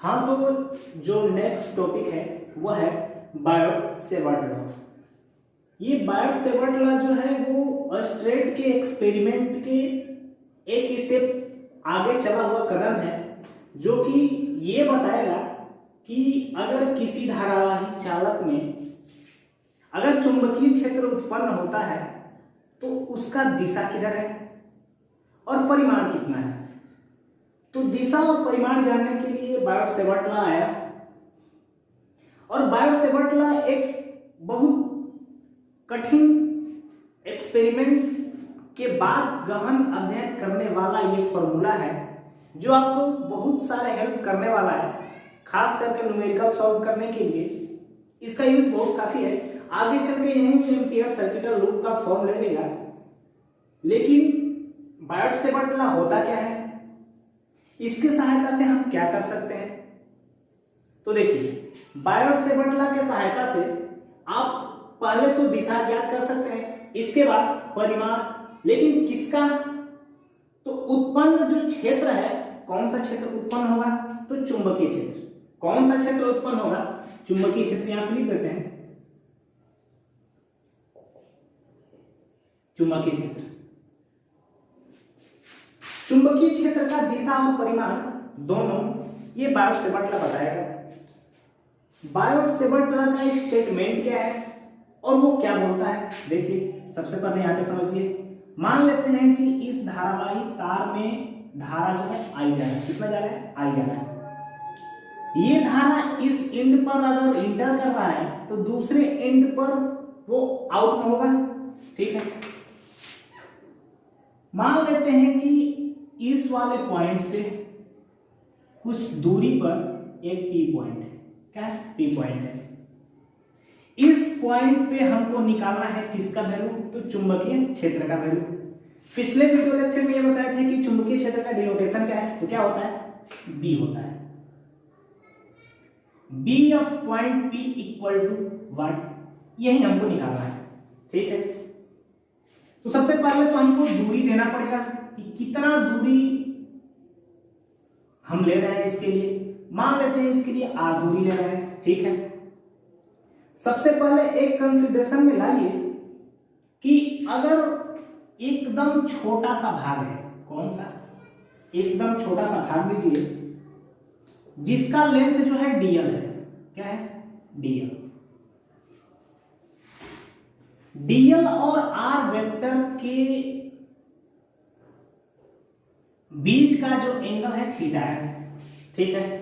हाँ, तो जो नेक्स्ट टॉपिक है वो है बायोट-सेवर्ट लॉ। ये बायोट-सेवर्ट लॉ जो है वो स्ट्रेट के एक्सपेरिमेंट के एक स्टेप आगे चला हुआ कदम है, जो कि ये बताएगा कि अगर किसी धारावाही चालक में अगर चुंबकीय क्षेत्र उत्पन्न होता है तो उसका दिशा किधर है और परिमाण कितना है। तो दिशा और परिमाण जानने के लिए बायोट-सेवर्ट लॉ आया, और बायोट-सेवर्ट लॉ एक बहुत कठिन एक्सपेरिमेंट के बाद गहन अध्ययन करने वाला ये फॉर्मूला है, जो आपको बहुत सारे हेल्प करने वाला है, खास करके न्यूमेरिकल सॉल्व करने के लिए इसका यूज बहुत काफी है। आगे चल के यही एम्पीयर सर्किटल लूप का फॉर्म ले लेगा। लेकिन बायोट-सेवर्ट लॉ होता क्या है, इसकी सहायता से हम क्या कर सकते हैं। तो देखिए, बायोट-सेवर्ट लॉ के सहायता से आप पहले तो दिशा ज्ञात कर सकते हैं, इसके बाद परिमाण, लेकिन किसका, तो उत्पन्न जो क्षेत्र है, कौन सा क्षेत्र उत्पन्न होगा, तो चुंबकीय क्षेत्र। कौन सा क्षेत्र उत्पन्न होगा, चुंबकीय क्षेत्र। यहां पर लिख देते हैं चुंबकीय क्षेत्र। चुंबकीय क्षेत्र का दिशा और परिमाण दोनों ये बायोट-सेवर्ट लॉ बताएगा। बायोट-सेवर्ट लॉ का स्टेटमेंट क्या है और वो क्या बोलता है, देखिए सबसे पहले यहाँ पे समझिए। मान लेते हैं कि इस धारावाही तार में धारा जो है आई जा रहा है। कितना जा रहा है, आई जा रहा है। ये धारा इस एंड पर अगर इंटर कर रहा है तो दूसरे एंड पर वो आउट में होगा, ठीक है। मान लेते हैं कि इस वाले पॉइंट से कुछ दूरी पर एक पी पॉइंट है। क्या है, पी पॉइंट है। इस पॉइंट पे हमको निकालना है किसका वैल्यू, तो चुंबकीय क्षेत्र का वैल्यू। पिछले वीडियो लेक्चर में ये बताया था कि चुंबकीय क्षेत्र का डिनोटेशन क्या है, तो क्या होता है, बी होता है। B of point P equal to what, यही हमको निकालना है, ठीक है। तो सबसे पहले तो हमको दूरी देना पड़ेगा कि कितना दूरी हम ले रहे हैं इसके लिए। मान लेते हैं इसके लिए आर दूरी ले रहे हैं, ठीक है। सबसे पहले एक कंसीडरेशन में लाइए कि अगर एकदम छोटा सा भाग है, कौन सा, एकदम छोटा सा भाग लीजिए जिसका लेंथ जो है डीएल है। क्या है, डीएल। डीएल और आर वेक्टर के बीच का जो एंगल है थीटा है, ठीक है।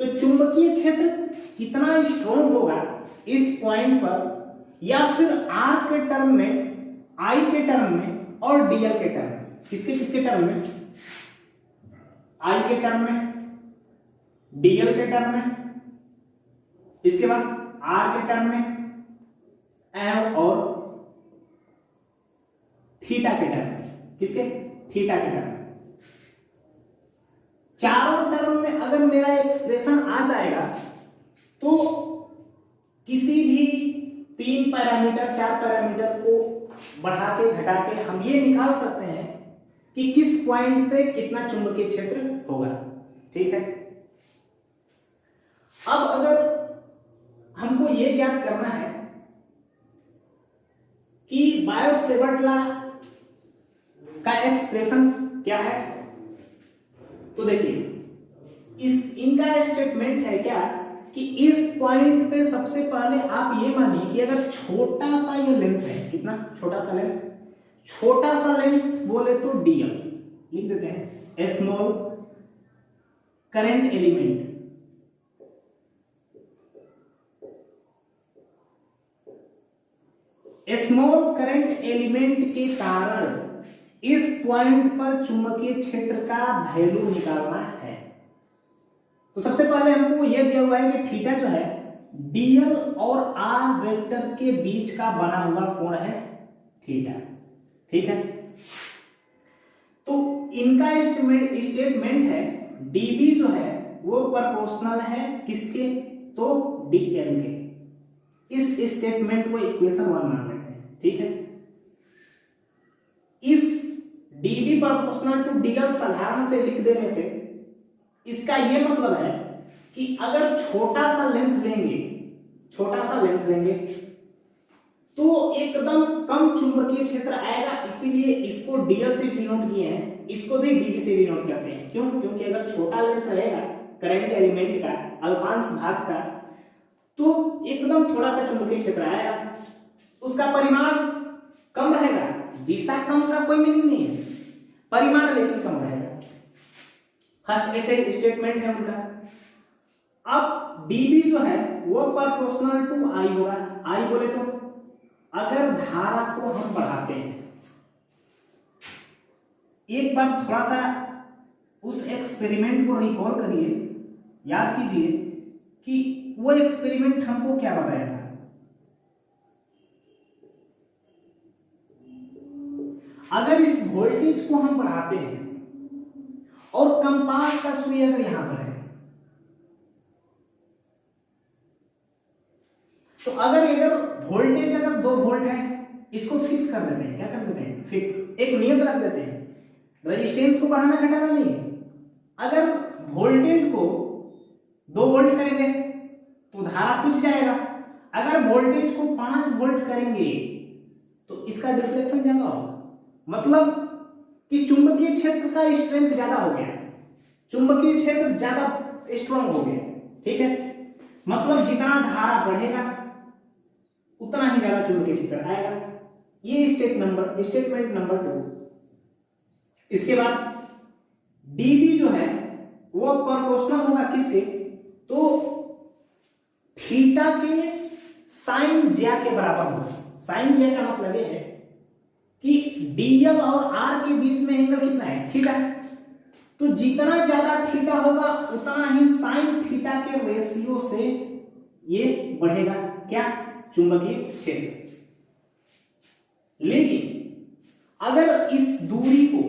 तो चुंबकीय क्षेत्र कितना स्ट्रॉन्ग होगा इस पॉइंट पर, या फिर आर के टर्म में, आई के टर्म में और डीएल के टर्म में। किसके किसके टर्म में, आई के टर्म में, डीएल के टर्म में, इसके बाद आर के टर्म में और थीटा के टर्म में। किसके, थीटा के टर्म में। चारों टर्म में अगर मेरा एक्सप्रेशन आ जाएगा तो किसी भी 3 पैरामीटर 4 पैरामीटर को बढ़ा के घटा के हम ये निकाल सकते हैं कि किस पॉइंट पे कितना चुंबकीय क्षेत्र होगा, ठीक है। अब अगर हमको ये ज्ञात करना है कि बायोट-सेवर्ट लॉ का एक्सप्रेशन क्या है, तो देखिए इनका स्टेटमेंट है क्या कि इस पॉइंट पे सबसे पहले आप ये मानिए कि अगर छोटा सा ये लेंथ है, कितना छोटा सा लेंथ, छोटा सा लेंथ बोले तो डीएल लिख देते हैं, small current element, small current element के कारण इस पॉइंट पर चुंबकीय क्षेत्र का वैल्यू निकालना है। तो सबसे पहले हमको यह दिया हुआ है कि थीटा जो है डीएल और आर वेक्टर के बीच का बना हुआ कोण है थीटा, ठीक है। तो इनका स्टेटमेंट है डीबी जो है वो प्रोपोर्शनल है किसके, तो डीएल के। इस स्टेटमेंट को इक्वेशन 1 मान लेते हैं, ठीक है। इस dB प्रोपोर्शनल टू dl साधारण से लिख देने से इसका ये मतलब है कि अगर छोटा सा लेंथ लेंगे तो एकदम कम चुंबकीय क्षेत्र आएगा, इसीलिए इसको डीएल से डिनोट किए हैं, इसको भी डीबी से डिनोट करते हैं। क्यों? क्योंकि अगर छोटा लेंथ रहेगा करंट एलिमेंट का, अल्पांश भाग का, तो एकदम थोड़ा सा चुंबकीय क्षेत्र आएगा, उसका परिमाण कम रहेगा। दिशा कम का कोई मीनिंग नहीं है, परिमाण लेकिन कम रहेगा। फर्स्ट स्टेटमेंट है उनका। अब डीबी जो है वो प्रोपोर्शनल टू आई होगा। आई बोले तो अगर धारा को हम बढ़ाते हैं, एक बार थोड़ा सा उस एक्सपेरिमेंट को रिकॉल करिए, याद कीजिए कि वो एक्सपेरिमेंट हमको क्या बताया था। अगर इस वोल्टेज को हम बढ़ाते हैं और कंपास का सुई अगर यहां पर है, तो अगर वोल्टेज अगर 2 वोल्ट है, इसको फिक्स कर देते हैं। क्या कर देते हैं? फिक्स, एक नियत रख देते हैं, रेजिस्टेंस को बढ़ाना घटाना नहीं है। अगर वोल्टेज को 2 वोल्ट करेंगे तो धारा कुछ जाएगा, अगर वोल्टेज को 5 वोल्ट करेंगे तो इसका डिफ्लेक्शन ज्यादा होगा, मतलब कि चुंबकीय क्षेत्र का स्ट्रेंथ ज्यादा हो गया, चुंबकीय क्षेत्र ज्यादा स्ट्रांग हो गया। ठीक है, मतलब जितना धारा बढ़ेगा उतना ही ज्यादा चुंबकीय क्षेत्र आएगा। ये स्टेटमेंट नंबर 2। इसके बाद डीबी जो है वो प्रोपोर्शनल होगा किसके? तो थीटा के साइन ज्या के बराबर होगा। साइन ज्या का मतलब ये है कि डीएल और आर के बीच में एंगल कितना है? थीटा। तो जितना ज्यादा थीटा होगा उतना ही साइन थीटा के रेशियो से ये बढ़ेगा, क्या? चुंबकीय क्षेत्र। लेकिन अगर इस दूरी को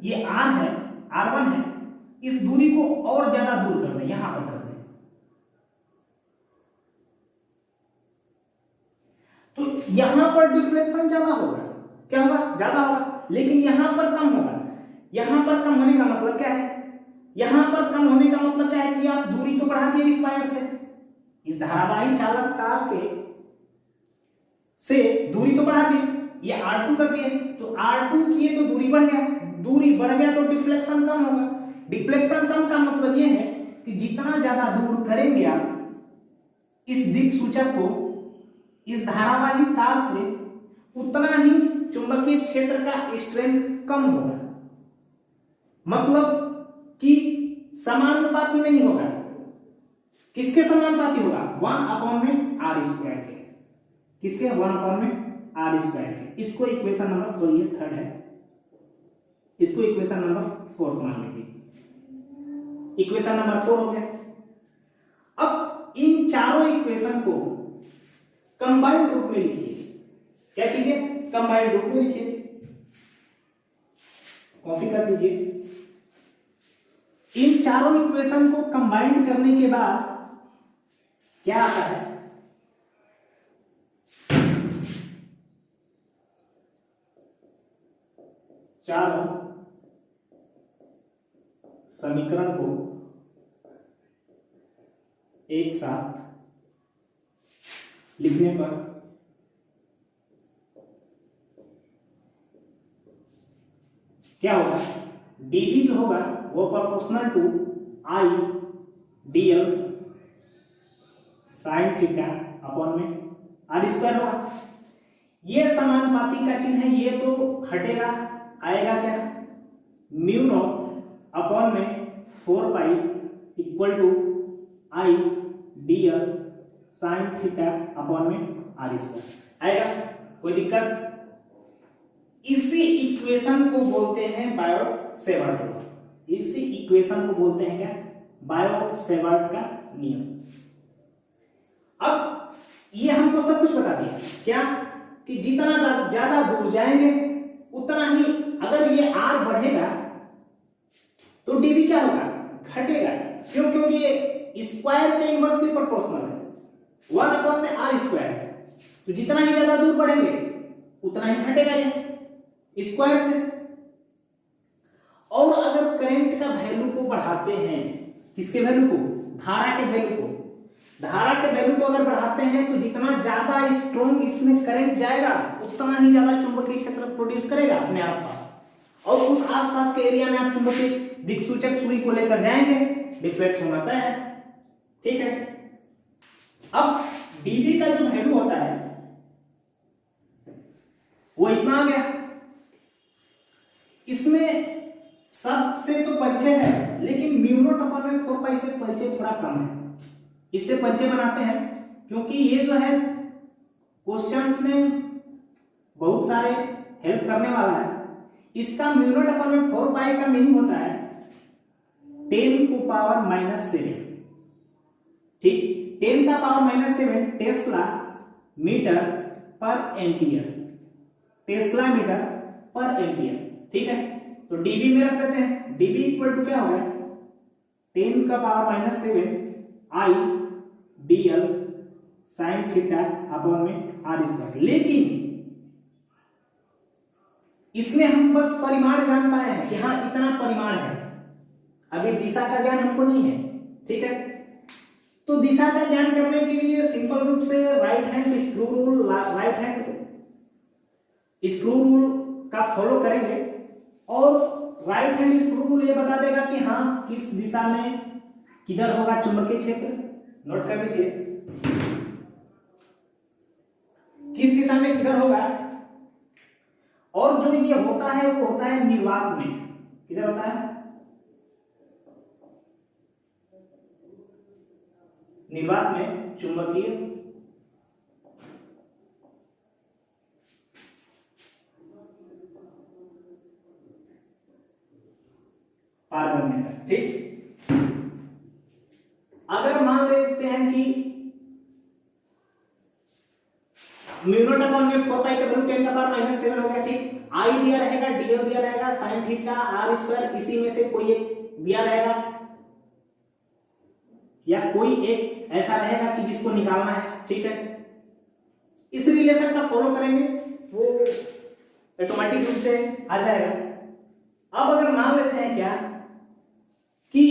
ये आर है, R1 है, इस दूरी को और ज्यादा दूर कर दें, यहां पर कर दें, तो यहां पर डिफ्लेक्शन ज्यादा होगा। क्या होगा? ज्यादा होगा, लेकिन यहां पर कम होगा। यहां पर कम होने का मतलब क्या है? यहां पर कम होने का मतलब क्या है कि आप दूरी तो बढ़ा दिए इस वायर से, इस धारावाही चालक तार के से दूरी तो बढ़ा दी, ये R2 कर दिए, तो R2 किए तो दूरी बढ़ गया, दूरी बढ़ गया तो डिफ्लेक्शन कम होगा। डिफ्लेक्शन कम का मतलब ये है कि जितना ज्यादा दूर करेंगे आप इस दिक् सूचक को इस धारावाही तार से, उतना ही चुंबकीय क्षेत्र का स्ट्रेंथ कम होगा, मतलब कि समानुपाती नहीं होगा। किसके समानुपाती होगा? 1/r² के। किसके? 1/r² के। इसको इक्वेशन नंबर, सॉरी ये 3rd है, इसको इक्वेशन नंबर 4 मान लीजिए। इक्वेशन नंबर 4 हो गया। अब इन चारों इक्वेशन को कंबाइंड रूप में लिखिए। क्या कीजिए? कंबाइंड रूप में लिखिए, कॉपी कर लीजिए। इन चारों इक्वेशन को कंबाइंड करने के बाद क्या आता है? चारों समीकरण को एक साथ लिखने पर क्या होगा? dB जो होगा वो proportional to I dl sine theta upon में r² होगा। ये समानुपाती का चिन्ह है, ये तो हटेगा, आएगा क्या? म्यू नॉट अपॉन में 4 pi equal to I dl sine theta upon में r² आएगा। कोई दिक्कत? इसी इक्वेशन को बोलते हैं बायोट-सेवर्ट लॉ। इसी इक्वेशन को बोलते हैं क्या? बायोट-सेवर्ट का नियम। अब ये हमको सब कुछ बता दिया, क्या? कि जितना ज्यादा दूर जाएंगे उतना ही, अगर ये r बढ़ेगा तो dB क्या होगा? घटेगा। क्यों? क्योंकि ये स्क्वायर के इनवर्सली प्रोपोर्शनल है, 1/r²। तो जितना ही ज्यादा दूर बढ़ेंगे उतना ही घटेगा ये स्क्वायर से। और अगर करंट का वैल्यू को बढ़ाते हैं, किसके वैल्यू को, धारा के वैल्यू को, धारा के वैल्यू को अगर बढ़ाते हैं तो जितना ज्यादा स्ट्रॉन्ग इसमें करंट जाएगा उतना ही ज्यादा चुंबकीय क्षेत्र प्रोड्यूस करेगा अपने आसपास, और उस आसपास के एरिया में आप चुंबकीय दिक्सूचक सुई को लेकर जाएंगे, डिफ्लेक्ट होना तय है। ठीक है, अब dB का जो वैल्यू होता है वो इतना आ गया। इसमें सबसे तो परिचय है, लेकिन म्यू नॉट अपॉन में 4 पाई से परिचय थोड़ा कम है, इससे परिचय बनाते हैं क्योंकि ये जो है क्वेश्चंस में बहुत सारे हेल्प करने वाला है। इसका म्यू नॉट अपॉन में 4 पाई का मीनिंग होता है 10⁻⁷। ठीक, 10 का पावर -7 टेस्ला मीटर पर एम्पियर, टेस्ला मीटर पर एम्पियर। ठीक है, तो dB में रख देते हैं, dB इक्वल टू क्या हो गया 10 का power -7 I dl sin theta upon में r स्क्वायर। लेकिन इसमें हम बस परिमाण जान पाए हैं कि हाँ इतना परिमाण है, अभी दिशा का ज्ञान हमको नहीं है। ठीक है, तो दिशा का ज्ञान करने के लिए सिंपल रूप से right hand screw rule, right hand screw rule का फॉलो करेंगे और राइट हैंड स्क्रू रूल ये बता देगा कि हाँ किस दिशा में किधर होगा चुंबकीय क्षेत्र। नोट कर लीजिए, किस दिशा में किधर होगा, और जो ये होता है वो होता है निर्वात में, किधर होता है निर्वात में चुंबकीय पारगम्यता। ठीक, अगर मान लेते हैं कि म्यू नॉट अपॉन में 4 पाई का वैल्यू 10 का पावर -7 हो गया। ठीक, आई दिया रहेगा, dl दिया रहेगा, sin थीटा r स्क्वायर, इसी में से कोई एक दिया रहेगा या कोई एक ऐसा रहेगा कि जिसको निकालना है। ठीक है, इस रिलेशन का फॉलो करेंगे वो ऑटोमेटिक रूप से आ जाएगा। अब अगर मान लेते हैं क्या कि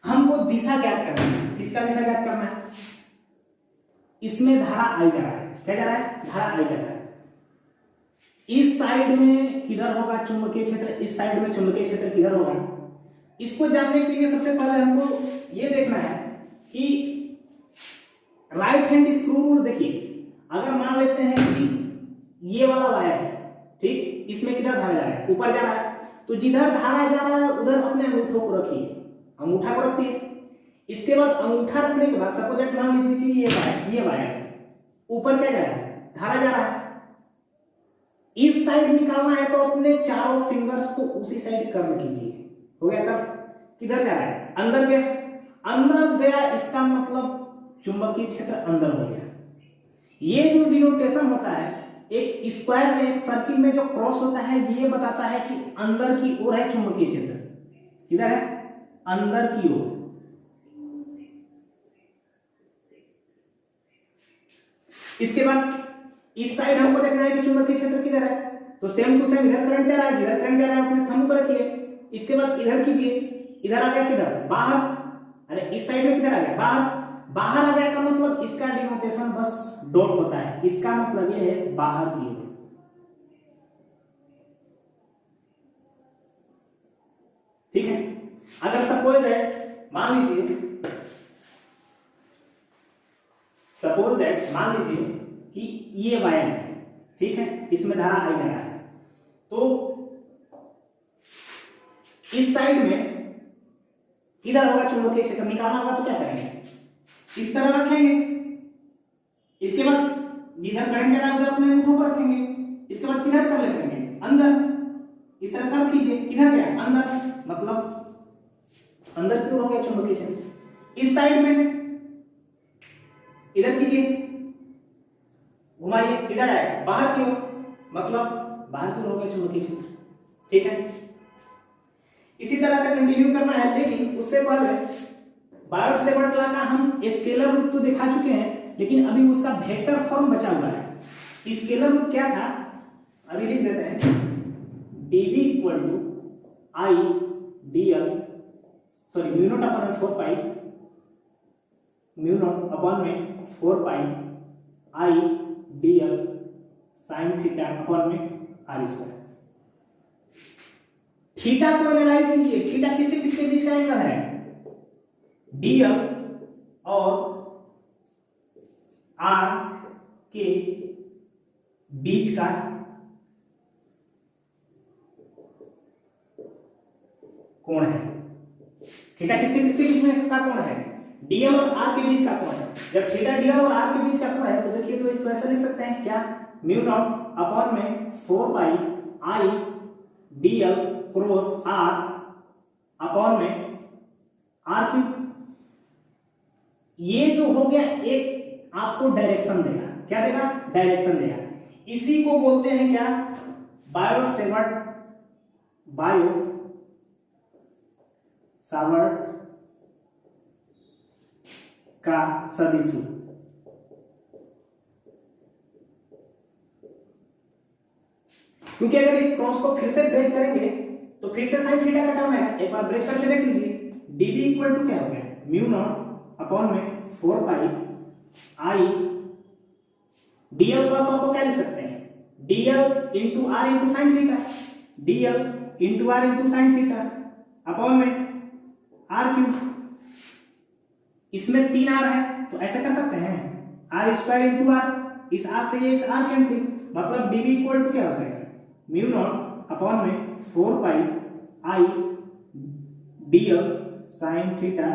हमको दिशा ज्ञात करना है, किसका दिशा ज्ञात करना है, इसमें धारा आई जा रहा है, क्या जा रहा है, धारा आई जा रहा है। इस साइड में किधर होगा चुंबकीय क्षेत्र, इस साइड में चुंबकीय क्षेत्र किधर होगा, इसको जानने के लिए सबसे पहले हमको ये देखना है कि राइट हैंड स्क्रू रूल देखिए, अगर मान लेते हैं कि ये वाला वायर है, ठीक, इसमें किधर धारा जा रहा है, ऊपर जा रहा है, तो जिधर धारा जा रहा है उधर अपने अंगूठों को रखिए, अंगूठा को रखिए। इसके बाद अंगूठा रखने के बाद सपोज मान लीजिए कि ये वायर ऊपर क्या जा रहा है, धारा जा रहा है, इस साइड निकालना है तो अपने चारों फिंगर्स को उसी साइड कर्ल कीजिए। हो गया कर्ल, किधर जा रहा है, अंदर गया, अंदर गया, इसका मतलब चुंबकीय क्षेत्र अंदर हो गया। ये जो डिनोटेशन होता है एक स्क्वायर में, एक सर्किल में जो क्रॉस होता है, ये बताता है कि अंदर की ओर है चुंबकीय क्षेत्र, किधर है, अंदर की ओर। इसके बाद इस साइड हमको देखना है कि चुंबकीय क्षेत्र किधर है, तो सेम टू सेम इधर करंट जा रहा है, इधर करंट जा रहा है, अपने थंब को रखिए। इसके बाद इधर कीजिए, इधर आ गया किधर, बाहर, अरे इस साइड में किधर आ गया, बाहर, बाहर आ गया का मतलब इसका डिनोटेशन बस डॉट होता है, इसका मतलब ये है बाहर की ओर। ठीक है, अगर सपोज दैट मान लीजिए कि ये वायर है, ठीक है, इसमें धारा आई जा रहा है, तो इस साइड में किधर होगा चुंबकीय क्षेत्र, निकालना होगा तो क्या करेंगे, इस तरह रखेंगे। इसके बाद जिधर करंट जा रहा है उधर अपने अंगूठों को रखेंगे। इसके बाद किधर कर लेंगे, अंदर, इस तरह कर कीजिए, किधर गया, अंदर, मतलब अंदर की ओर हो गया चुंबकीय क्षेत्र। इस साइड में इधर कीजिए, घुमाइए, इधर आए, बाहर की ओर, मतलब बाहर की ओर हो गया चुंबकीय क्षेत्र। ठीक है, इसी तरह से कंटिन्यू करना है, लेकिन उससे पहले बायोट सेवर्ट लॉ का हम स्केलर रूप तो दिखा चुके हैं, लेकिन अभी उसका वेक्टर फॉर्म बचा हुआ है। स्केलर रूप क्या था, अभी लिख देते हैं। dv equal to I dl sorry mu naught upon में 4 पाई म्यू नॉट अपॉन में 4 pi I dl sine theta upon में आर स्क्वायर। थीटा को एनालाइज कीजिए, थीटा किसके किसके बीच का एंगल है, dl और r के बीच का कोण है। थीटा किसके किसके बीच में का कोण है, dl और r के बीच का कोण है। जब थीटा dl और r के बीच का कोण है तो देखिए तो इसको ऐसा लिख सकते हैं क्या, म्यू नॉट अपॉन में 4 pi I dl cross r upon में r क्यूब। ये जो हो गया एक आपको डायरेक्शन देगा, क्या देगा, डायरेक्शन देगा। इसी को बोलते हैं क्या, बायो-सावर्ट का सदिश। क्योंकि अगर इस क्रॉस को फिर से ब्रेक करेंगे तो फिर से साइन थीटा का टर्म है, एक बार ब्रेक करके देख लीजिए। dv इक्वल टू क्या हो गया, म्यू नॉट अपॉन में 4 पाई आई dl क्रॉस आपको क्या लिख सकते हैं, dl into R into sine theta, dl into R into sine theta upon में आर क्यूब। इसमें 3 आर है तो ऐसा कर सकते हैं आर स्क्वायर इंटू आर, इस आर से ये इस आर कैंसिल, मतलब dv इक्वल टू क्या हो जाएगा, म्यू नॉट अपॉन में 4 pi I dl sine theta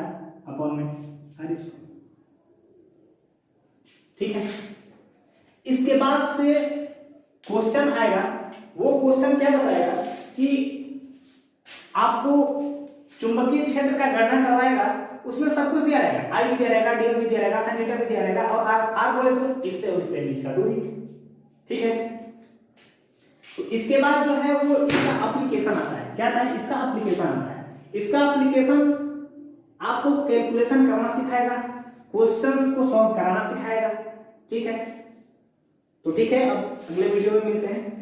upon में आर स्क्वायर। ठीक है, इसके बाद से क्वेश्चन आएगा, वो क्वेश्चन क्या बताएगा कि आपको चुंबकीय क्षेत्र का गणना करवाएगा, उसमें सब कुछ दिया रहेगा, आई भी दिया रहेगा, dl भी दिया रहेगा, साइन थीटा भी दिया रहेगा और r बोले तो इससे और इससे बीच का दूरी। ठीक है, तो इसके बाद जो है वो इसका एप्लीकेशन आता है, क्या आता है, इसका एप्लीकेशन आता है। इसका एप्लीकेशन आपको कैलकुलेशन करना सिखाएगा, क्वेश्चंस को सॉल्व कराना सिखाएगा। ठीक है, तो ठीक है, अब अगले वीडियो में मिलते हैं।